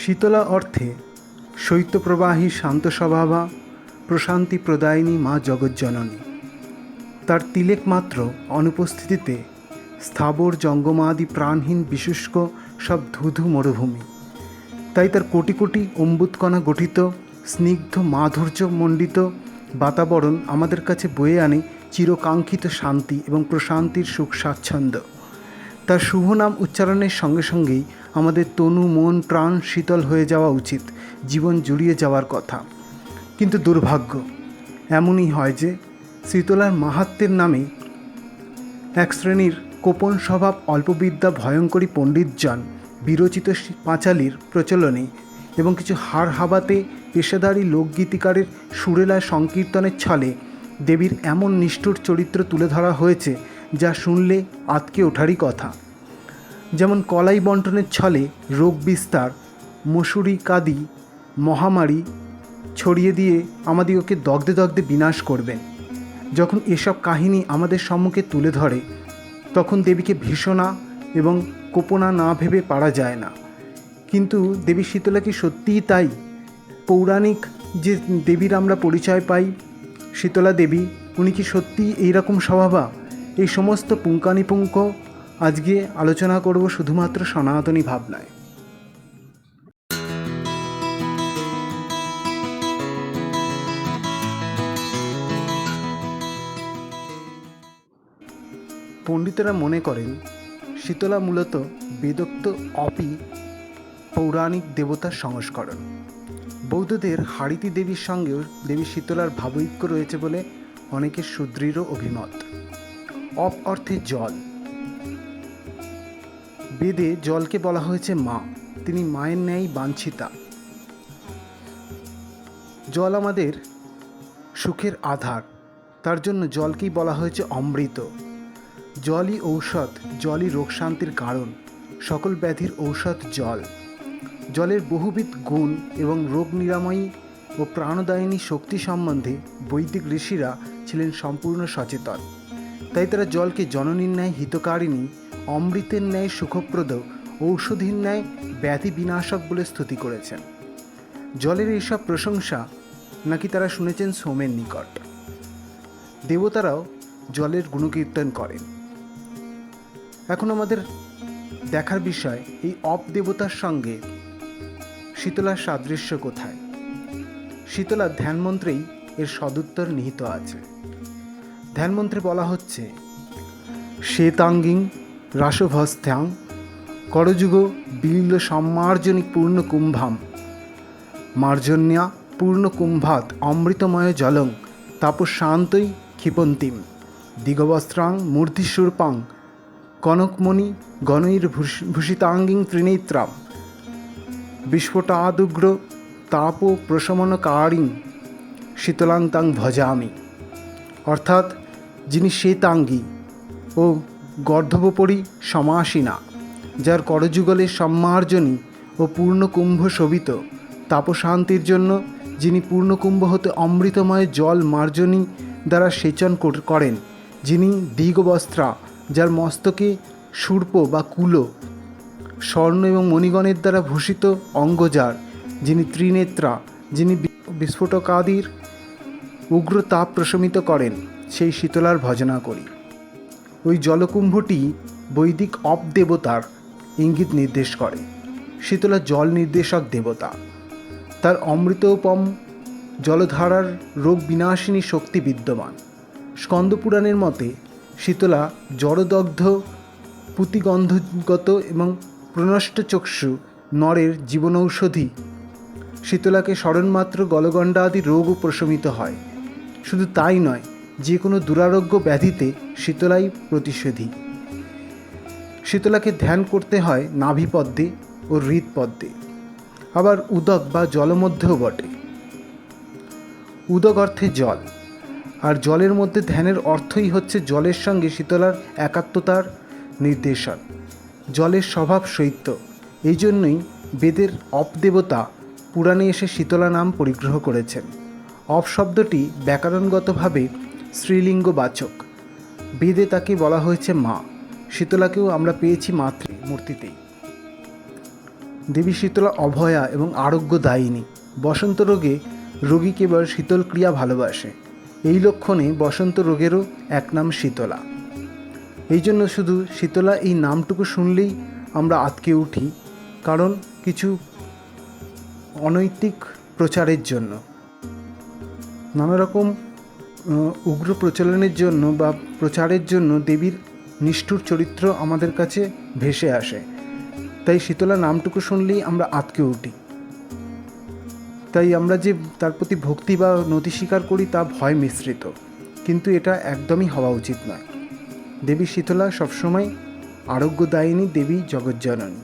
শীতলা অর্থে শৈত্যপ্রবাহী শান্ত স্বভাবা প্রশান্তি প্রদায়িনী মা জগজ্জননী। তার তিলেক মাত্র অনুপস্থিতিতে স্থাবর জঙ্গমাদি প্রাণহীন বিশুষ্ক সব ধুধু মরুভূমি। তাই তার কোটি কোটি অম্বুৎকণা গঠিত স্নিগ্ধ মাধুর্যমণ্ডিত বাতাবরণ আমাদের কাছে বয়ে আনে চিরকাঙ্ক্ষিত শান্তি এবং প্রশান্তির সুখ স্বাচ্ছন্দ্য। তার শুভ নাম উচ্চারণের সঙ্গে সঙ্গেই আমাদের তনু মন প্রাণ শীতল হয়ে যাওয়া উচিত, জীবন জুড়িয়ে যাওয়ার কথা। কিন্তু দুর্ভাগ্য এমনই হয় যে শীতলার মাহাত্ম্যের নামে এক শ্রেণীর কোপন স্বভাব অল্পবিদ্যা ভয়ঙ্করী পণ্ডিতজন বিরচিত পাঁচালীর প্রচলনে এবং কিছু হাড় হাবাতে পেশাদারী লোকগীতিকারের সুরেলায় সংকীর্তনের ছলে দেবীর এমন নিষ্ঠুর চরিত্র তুলে ধরা হয়েছে যা শুনলে আঁতকে ওঠারই কথা। যেমন কলাই বন্টনের ছলে রোগ বিস্তার, মশুরি কাদি, মহামারী ছড়িয়ে দিয়ে আমাদিগকে দগ্ধে দগ্ধে বিনাশ করবেন। যখন এসব কাহিনী আমাদের সম্মুখে তুলে ধরে তখন দেবীকে ভীষণা এবং কোপনা না ভেবে পারা যায় না। কিন্তু দেবী শীতলা কি সত্যিই তাই? পৌরাণিক যে দেবীর আমরা পরিচয় পাই, শীতলা দেবী, উনি কি সত্যিই এইরকম স্বভাবা? এই সমস্ত পুঙ্খানুপুঙ্খ আজকে আলোচনা করব শুধুমাত্র সনাতনী ভাবনায়। পণ্ডিতেরা মনে করেন শীতলা মূলত বেদোক্ত অপি পৌরাণিক দেবতার সংস্করণ। বৌদ্ধদের হারিতি দেবীর সঙ্গেও দেবী শীতলার ভাবৈক্য রয়েছে বলে অনেকের সুদৃঢ় অভিমত। অপ অর্থে জল। বেদে জলকে বলা হয়েছে মা, তিনি মায়ের ন্যায় বাঞ্ছিতা। জল আমাদের সুখের আধার, তার জন্য জলকেই বলা হয়েছে অমৃত। জলই ঔষধ, জলই রোগ শান্তির কারণ, সকল ব্যাধির ঔষধ জল। জলের বহুবিধ গুণ এবং রোগ নিরাময়ী ও প্রাণদায়িনী শক্তি সম্বন্ধে বৈদিক ঋষিরা ছিলেন সম্পূর্ণ সচেতন। তাই তারা জলকে জননীর ন্যায় হিতকারিণী, অমৃতের ন্যায় সুখপ্রদ, ঔষধীর ন্যায় ব্যাধি বিনাশক বলে স্তুতি করেছেন। জলের এইসব প্রশংসা নাকি তারা শুনেছেন সোমের নিকট। দেবতারাও জলের গুণকীর্তন করেন। এখন আমাদের দেখার বিষয় এই অপ দেবতার সঙ্গে শীতলার সাদৃশ্য কোথায়। শীতলার ধ্যানমন্ত্রেই এর সদুত্তর নিহিত আছে। ধ্যানমন্ত্রে বলা হচ্ছে, শ্বেতাঙ্গিং রাসভস্ত্যাং করযুগ বিলীল সম্মার্জনী পূর্ণ কুম্ভাম মার্জন্যা পূর্ণ কুম্ভাত অমৃতময় জলং তাপশান্তই ক্ষিপন্তিম দিগবস্ত্রাং মূর্ধিশূর্পাং কনকমণি গণৈর্ভূষিতাঙ্গিং ত্রিনেত্রাম বিস্ফোটাদুগ্র তাপ প্রশমনকারিং শীতলাং তাং ভজামি। অর্থাৎ যিনি শ্বেতাঙ্গী ও গর্ধবোপরি সমাসীনা, যার করযুগলে সম্মার্জনী ও পূর্ণকুম্ভ শোভিত, তাপশান্তির জন্য যিনি পূর্ণকুম্ভ হতে অমৃতময় জল মার্জনী দ্বারা সেচন করেন, যিনি দিগবস্ত্রা, যার মস্তকে শূর্প বা কুলো, স্বর্ণ এবং মণিগণের দ্বারা ভূষিত অঙ্গজার, যিনি ত্রিনেত্রা, যিনি বিস্ফোটকাদির উগ্র তাপ প্রশমিত করেন, সেই শীতলার ভজনা করি। ওই জলকুম্ভটি বৈদিক অপ দেবতার ইঙ্গিত নির্দেশ করে। শীতলা জল নির্দেশক দেবতা। তার অমৃতোপম জলধারার রোগ বিনাশিনী শক্তি বিদ্যমান। স্কন্দপুরাণের মতে শীতলা জড়দগ্ধ পুতিগন্ধগত এবং প্রনষ্ট চক্ষু নরের জীবনৌষধি। শীতলাকে স্মরণমাত্র গলগণ্ডা আদি রোগও প্রশমিত হয়। শুধু তাই নয়, যে কোনো দুরারোগ্য ব্যাধিতে শীতলাই প্রতিষেধী। শীতলাকে ধ্যান করতে হয় নাভিপদ্মে ও হৃৎপদ্মে, আবার উদক বা জলমধ্যেও বটে। উদক অর্থে জল, আর জলের মধ্যে ধ্যানের অর্থই হচ্ছে জলের সঙ্গে শীতলার একাত্মতার নির্দেশন। জলের স্বভাব শৈত্য, এই জন্যই বেদের অপদেবতা পুরাণে এসে শীতলা নাম পরিগ্রহ করেছেন। অপ শব্দটি ব্যাকরণগতভাবে স্ত্রীলিঙ্গবাচক। বেদে তাকে বলা হয়েছে মা। শীতলাকেও আমরা পেয়েছি মাতৃ মূর্তিতেই। দেবী শীতলা অভয়া এবং আরোগ্যদায়িনী। বসন্ত রোগে রোগী কেবল শীতল ক্রিয়া ভালোবাসে। এই লক্ষণে বসন্ত রোগেরও এক নাম শীতলা। এই জন্য শুধু শীতলা এই নামটুকু শুনলেই আমরা আঁতকে উঠি, কারণ কিছু অনৈতিক প্রচারের জন্য, নানা রকম উগ্র প্রচলনের জন্য বা প্রচারের জন্য দেবীর নিষ্ঠুর চরিত্র আমাদের কাছে ভেসে আসে। তাই শীতলা নামটুকু শুনলেই আমরা আঁতকে উঠি। তাই আমরা যে তার প্রতি ভক্তি বা নতি স্বীকার করি তা ভয় মিশ্রিত, কিন্তু এটা একদমই হওয়া উচিত নয়। দেবী শীতলা সবসময় আরোগ্যদায়িনী, দেবী জগজ্জননী।